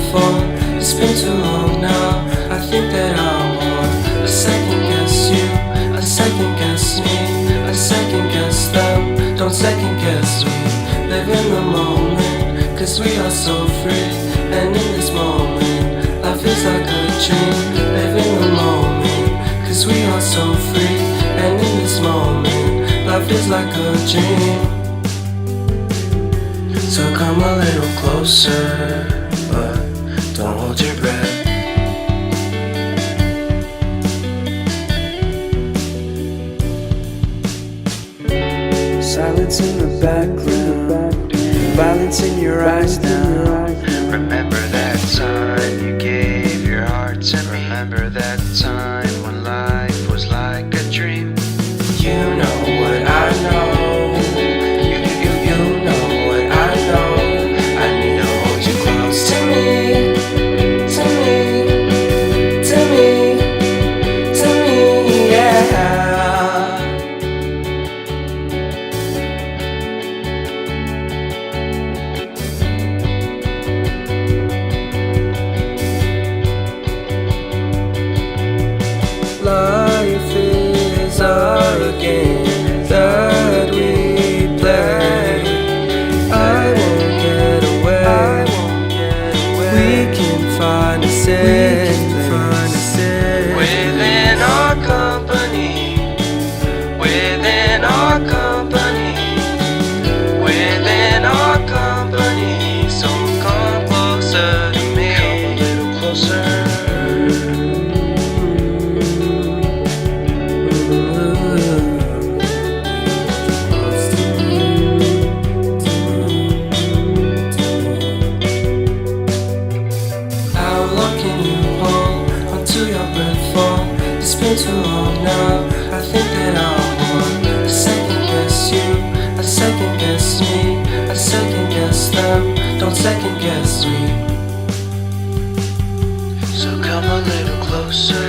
before. It's been too long now. I think that I'm on. I second guess you, I second guess me, I second guess them. Don't second guess me. Live in the moment, cause we are so free. And in this moment, life is like a dream. Live in the moment, cause we are so free. And in this moment, life is like a dream. So come a little closer, but don't hold your breath. Silence in the background, violence in your eyes now. Remember that time you gave your heart to me. Remember that time when life was like a dream. You know what I know. You know what I know. I need to hold you close to me, to me, to me, to me, yeah. Life is a game that we play. I won't get away. We can find a safe place Within our company, within our company, within our company. So come closer to me, come a little closer. It's been too long now. I think that I'm on. I second guess you, I second guess me, I second guess them. Don't second guess me. So come a little closer.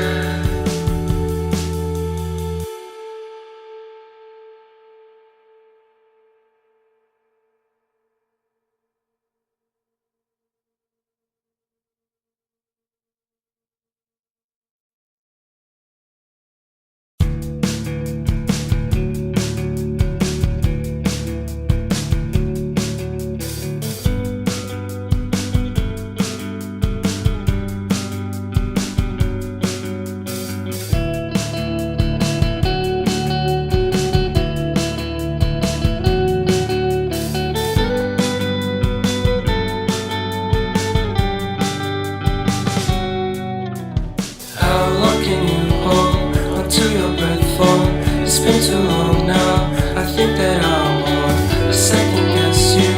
It's been too long now. I think that I'm on. I second guess you,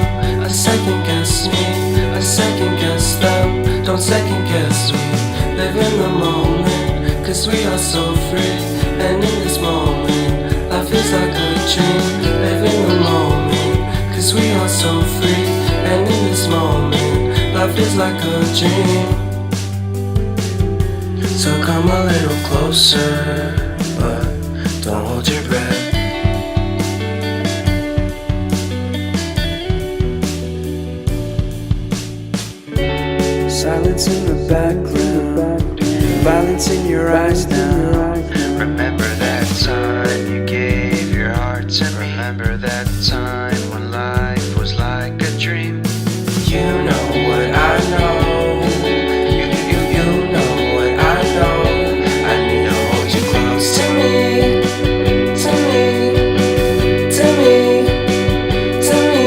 I second guess me, I second guess them. Don't second guess me. Live in the moment, cause we are so free. And in this moment, life is like a dream. Live in the moment, cause we are so free. And in this moment, life is like a dream. So come a little closer, but don't hold your breath. Silence in the background, violence in your eyes now. Remember that time you gave your heart to me. Remember that time when life was like a dream. You know what I know. You know what I know. I need to hold you close to me, to me, to me, to me,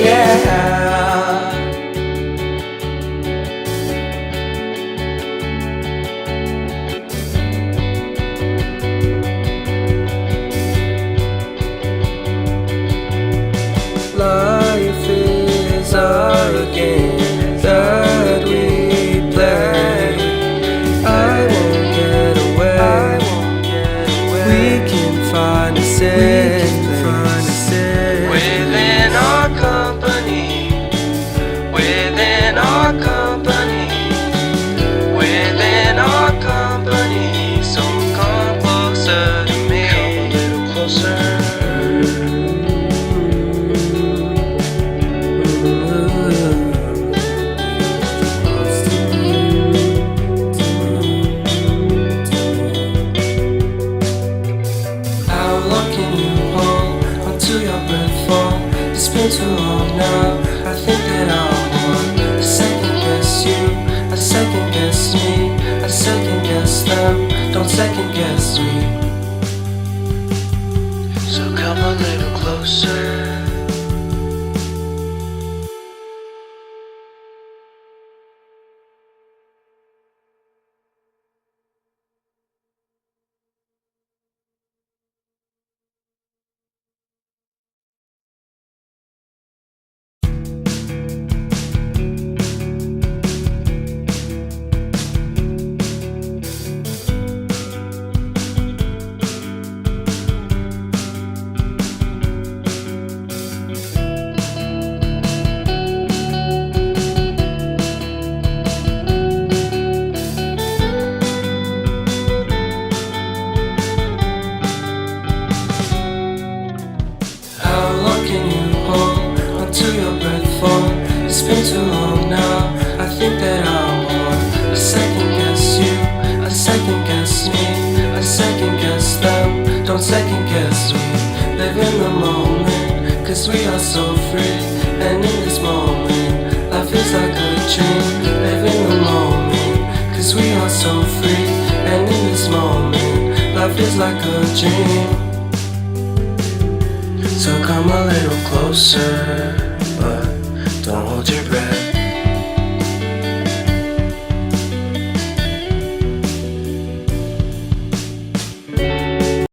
yeah. Life is a game that that I'm on. I second guess you, I second guess me, I second guess them. Don't second guess we. Live in the moment, cause we are so free. And in this moment, life is like a dream. Live in the moment, cause we are so free. And in this moment, life is like a dream. So come a little closer, but don't hold your